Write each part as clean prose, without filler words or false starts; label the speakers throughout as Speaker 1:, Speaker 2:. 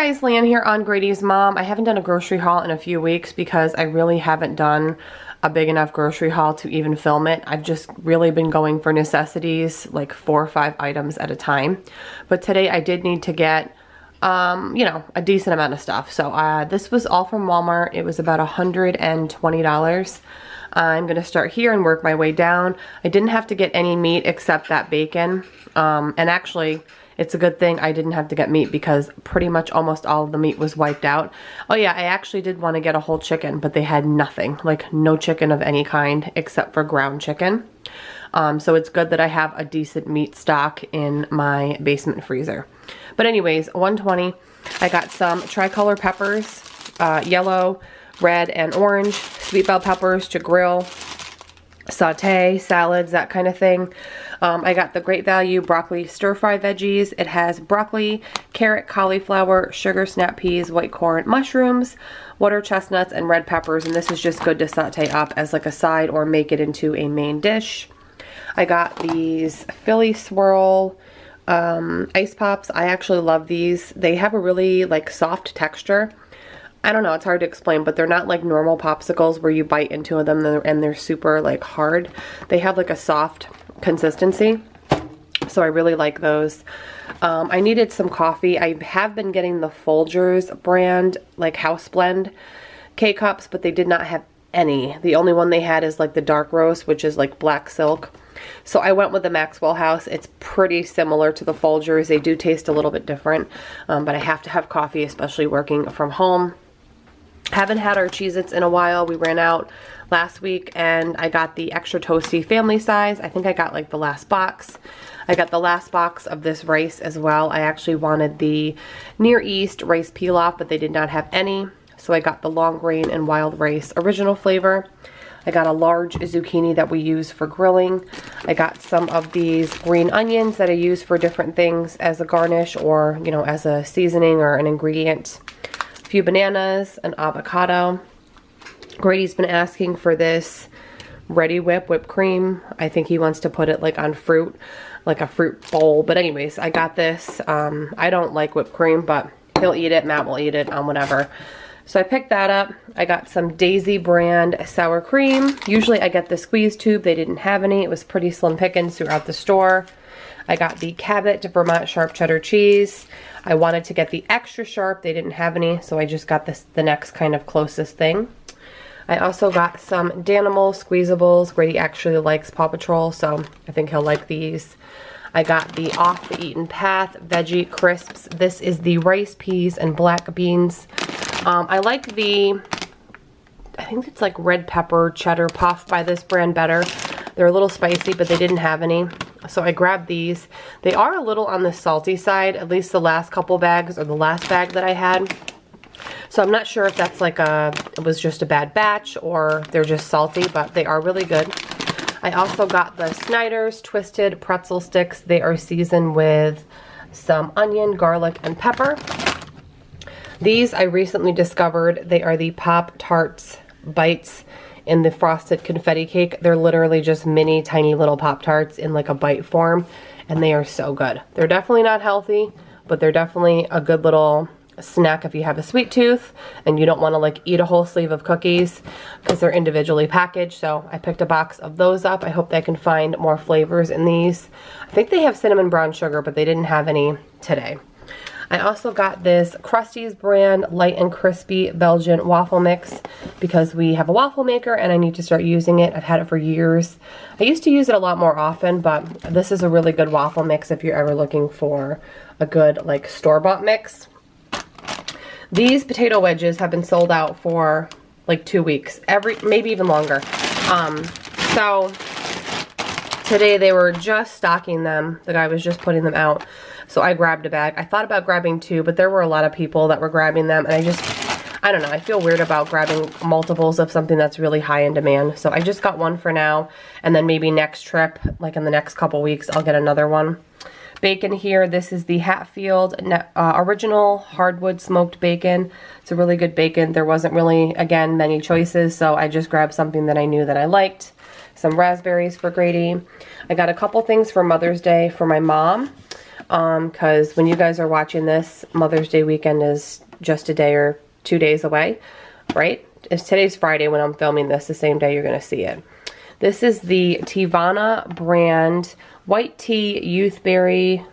Speaker 1: guys, Lan here on Grady's Mom. I haven't done a grocery haul in a few weeks because I really haven't done a big enough grocery haul to even film it. I've just really been going for necessities, like 4 or 5 items at a time. But today I did need to get, you know, a decent amount of stuff. So this was all from Walmart. It was about $120. I'm going to start here and work my way down. I didn't have to get any meat except that bacon. And actually, it's a good thing I didn't have to get meat because pretty much almost all of the meat was wiped out. Oh yeah, I actually did want to get a whole chicken, but they had nothing, like no chicken of any kind except for ground chicken. So it's good that I have a decent meat stock in my basement freezer. But anyways, $120. I got some tricolor peppers, yellow, red, and orange, sweet bell peppers to grill, saute, salads, that kind of thing. I got the Great Value broccoli stir-fry veggies. It has broccoli, carrot, cauliflower, sugar snap peas, white corn, mushrooms, water chestnuts, and red peppers. And this is just good to saute up as like a side or make it into a main dish. I got these Philly Swirl ice pops. I actually love these. They have a really like soft texture. I don't know, it's hard to explain, but they're not like normal popsicles where you bite into them and they're super like hard. They have like a soft consistency, so I really like those. I needed some coffee. I have been getting the Folgers brand like house blend K-cups, but they did not have any. The only one they had is like the dark roast, which is like black silk. So I went with the Maxwell House. It's pretty similar to the Folgers. They do taste a little bit different, but I have to have coffee, especially working from home. Haven't had our Cheez-Its in a while. We ran out last week and I got the extra toasty family size. I think I got like the last box. I got the last box of this rice as well. I actually wanted the Near East rice pilaf, but they did not have any. So I got the long grain and wild rice original flavor. I got a large zucchini that we use for grilling. I got some of these green onions that I use for different things as a garnish or, you know, as a seasoning or an ingredient. Few bananas, an avocado. Grady's been asking for this Ready whipped cream. I think he wants to put it like on fruit, like a fruit bowl. But anyways, I got this. I don't like whipped cream, but he'll eat it. Matt will eat it on whatever. So I picked that up. I got some Daisy brand sour cream. Usually I get the squeeze tube. They didn't have any. It was pretty slim pickings throughout the store. I got the Cabot Vermont sharp cheddar cheese. I wanted to get the extra sharp. They didn't have any, so I just got the next kind of closest thing. I also got some Danimal squeezables. Grady actually likes Paw Patrol, so I think he'll like these. I got the Off the Eaten Path Veggie Crisps. This is the rice, peas, and black beans. I like the, I think it's like red pepper cheddar puff by this brand better. They're a little spicy, but they didn't have any. So I grabbed these. They are a little on the salty side, at least the last couple bags or the last bag that I had. So I'm not sure if that's like it was just a bad batch or they're just salty, but they are really good. I also got the Snyder's Twisted Pretzel Sticks. They are seasoned with some onion, garlic, and pepper. These I recently discovered. They are the Pop-Tarts Bites in the frosted confetti cake. They're literally just mini tiny little Pop-Tarts in like a bite form, and they are so good. They're definitely not healthy, but they're definitely a good little snack if you have a sweet tooth and you don't want to like eat a whole sleeve of cookies because they're individually packaged. So I picked a box of those up. I hope they can find more flavors in these. I think they have cinnamon brown sugar, but they didn't have any today. I also got this Krusteaz brand light and crispy Belgian waffle mix because we have a waffle maker and I need to start using it. I've had it for years. I used to use it a lot more often, but this is a really good waffle mix if you're ever looking for a good like store-bought mix. These potato wedges have been sold out for like 2 weeks, maybe even longer. So today they were just stocking them. The guy was just putting them out. So I grabbed a bag. I thought about grabbing 2, but there were a lot of people that were grabbing them. And I don't know, I feel weird about grabbing multiples of something that's really high in demand. So I just got one for now. And then maybe next trip, like in the next couple weeks, I'll get another one. Bacon here, this is the Hatfield original hardwood smoked bacon. It's a really good bacon. There wasn't really, again, many choices. So I just grabbed something that I knew that I liked. Some raspberries for Grady. I got a couple things for Mother's Day for my mom. because when you guys are watching this, Mother's Day weekend is just a day or 2 days away, right? Today's Friday when I'm filming this, the same day you're going to see it. This is the Teavana brand white tea, youthberry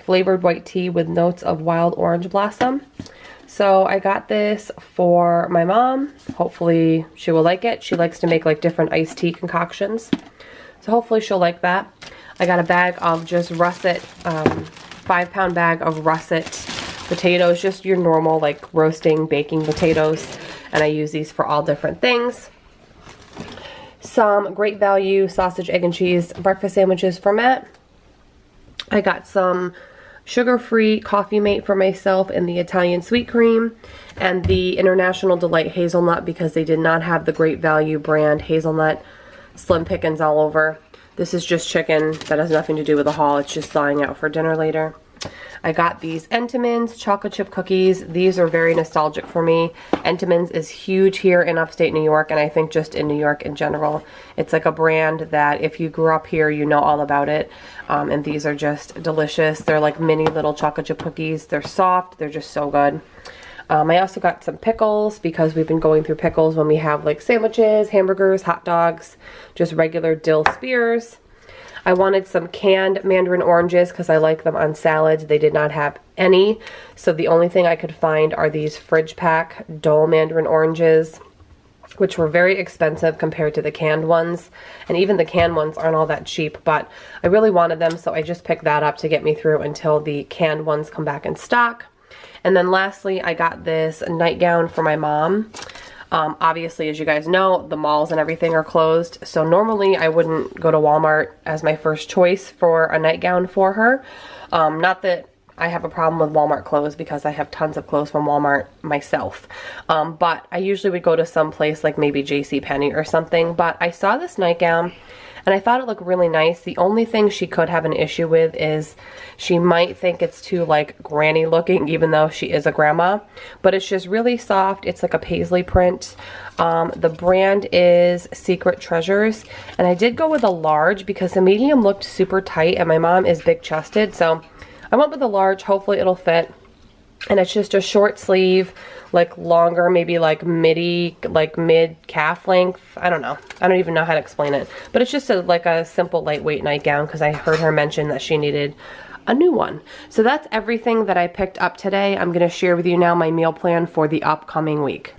Speaker 1: flavored white tea with notes of wild orange blossom. So I got this for my mom. Hopefully she will like it. She likes to make like different iced tea concoctions. So hopefully she'll like that. I got a bag of just russet, 5-pound bag of russet potatoes, just your normal like roasting, baking potatoes. And I use these for all different things. Some Great Value sausage, egg, and cheese breakfast sandwiches for Matt. I got some sugar-free Coffee Mate for myself in the Italian sweet cream and the International Delight hazelnut because they did not have the Great Value brand hazelnut slim pickings all over. This is just chicken that has nothing to do with the haul. It's just thawing out for dinner later. I got these Entenmann's chocolate chip cookies. These are very nostalgic for me. Entenmann's is huge here in upstate New York, and I think just in New York in general. It's like a brand that if you grew up here, you know all about it. And these are just delicious. They're like mini little chocolate chip cookies. They're soft. They're just so good. I also got some pickles because we've been going through pickles when we have like sandwiches, hamburgers, hot dogs, just regular dill spears. I wanted some canned Mandarin oranges because I like them on salads. They did not have any. So the only thing I could find are these fridge pack Dole Mandarin oranges, which were very expensive compared to the canned ones. And even the canned ones aren't all that cheap, but I really wanted them, so I just picked that up to get me through until the canned ones come back in stock. And then lastly, I got this nightgown for my mom. Obviously, as you guys know, the malls and everything are closed. So normally I wouldn't go to Walmart as my first choice for a nightgown for her. Not that I have a problem with Walmart clothes because I have tons of clothes from Walmart myself. But I usually would go to some place like maybe JCPenney or something. But I saw this nightgown and I thought it looked really nice. The only thing she could have an issue with is she might think it's too like granny looking, even though she is a grandma. But it's just really soft. It's like a paisley print. The brand is Secret Treasures. And I did go with a large because the medium looked super tight and my mom is big chested. So I went with a large. Hopefully it'll fit. And it's just a short sleeve, like longer, maybe like midi, like mid calf length. I don't know. I don't even know how to explain it. But it's just like a simple lightweight nightgown because I heard her mention that she needed a new one. So that's everything that I picked up today. I'm going to share with you now my meal plan for the upcoming week.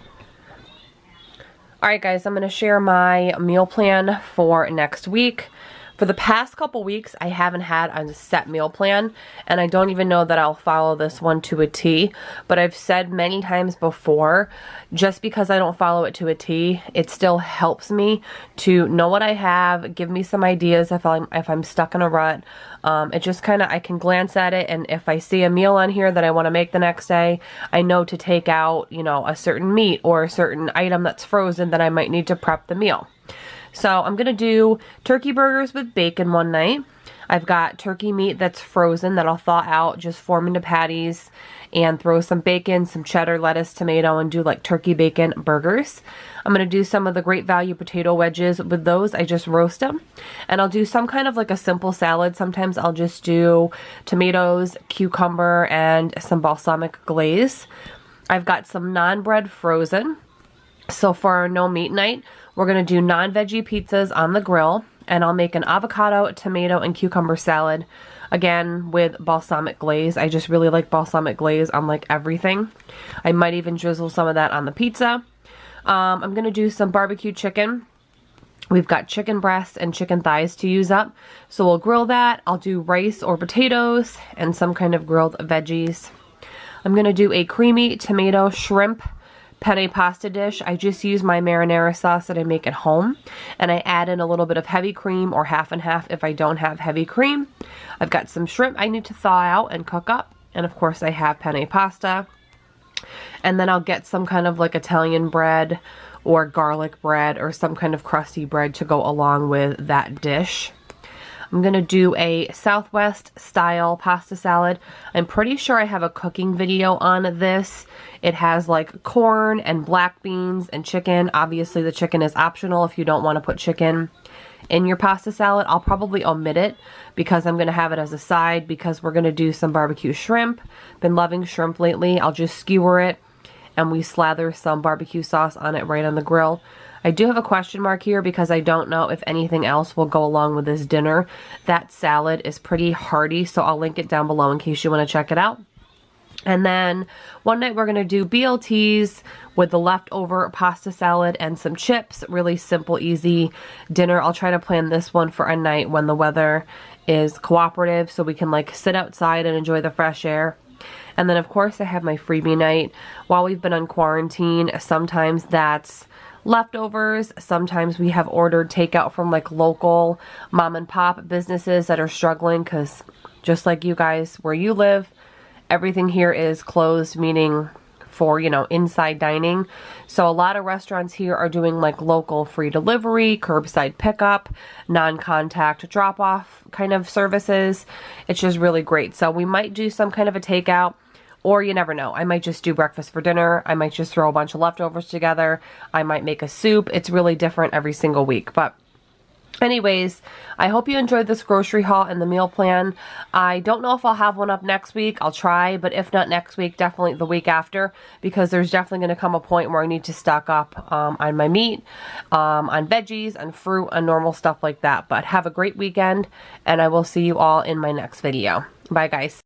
Speaker 1: Alright guys, I'm going to share my meal plan for next week. For the past couple weeks, I haven't had a set meal plan, and I don't even know that I'll follow this one to a T, but I've said many times before, just because I don't follow it to a T, it still helps me to know what I have, give me some ideas if I'm stuck in a rut. It just kind of, I can glance at it, and if I see a meal on here that I want to make the next day, I know to take out, you know, a certain meat or a certain item that's frozen that I might need to prep the meal. So I'm going to do turkey burgers with bacon one night. I've got turkey meat that's frozen that I'll thaw out, just form into patties, and throw some bacon, some cheddar, lettuce, tomato, and do like turkey bacon burgers. I'm going to do some of the Great Value potato wedges with those. I just roast them. And I'll do some kind of like a simple salad. Sometimes I'll just do tomatoes, cucumber, and some balsamic glaze. I've got some naan bread frozen. So for our no meat night, we're going to do non-veggie pizzas on the grill, and I'll make an avocado, tomato, and cucumber salad, again, with balsamic glaze. I just really like balsamic glaze on like everything. I might even drizzle some of that on the pizza. I'm going to do some barbecue chicken. We've got chicken breasts and chicken thighs to use up, so we'll grill that. I'll do rice or potatoes and some kind of grilled veggies. I'm going to do a creamy tomato shrimp penne pasta dish. I just use my marinara sauce that I make at home, and I add in a little bit of heavy cream or half and half if I don't have heavy cream. I've got some shrimp I need to thaw out and cook up, and of course I have penne pasta. And then I'll get some kind of like Italian bread or garlic bread or some kind of crusty bread to go along with that dish. I'm going to do a Southwest style pasta salad. I'm pretty sure I have a cooking video on this. It has like corn and black beans and chicken. Obviously the chicken is optional if you don't want to put chicken. in your pasta salad. I'll probably omit it because I'm going to have it as a side because we're going to do some barbecue shrimp. Been loving shrimp lately. I'll just skewer it and we slather some barbecue sauce on it right on the grill. I do have a question mark here because I don't know if anything else will go along with this dinner. That salad is pretty hearty, so I'll link it down below in case you want to check it out. And then one night we're going to do BLTs with the leftover pasta salad and some chips. Really simple, easy dinner. I'll try to plan this one for a night when the weather is cooperative so we can like sit outside and enjoy the fresh air. And then of course I have my freebie night. While we've been on quarantine, sometimes that's leftovers. Sometimes we have ordered takeout from like local mom and pop businesses that are struggling because just like you guys where you live, everything here is closed, meaning for, you know, inside dining. So a lot of restaurants here are doing like local free delivery, curbside pickup, non-contact drop-off kind of services. It's just really great. So we might do some kind of a takeout, or you never know. I might just do breakfast for dinner. I might just throw a bunch of leftovers together. I might make a soup. It's really different every single week. But anyways, I hope you enjoyed this grocery haul and the meal plan. I don't know if I'll have one up next week. I'll try, but if not next week, definitely the week after, because there's definitely going to come a point where I need to stock up on my meat, on veggies, on fruit, on normal stuff like that. But have a great weekend, and I will see you all in my next video. Bye, guys.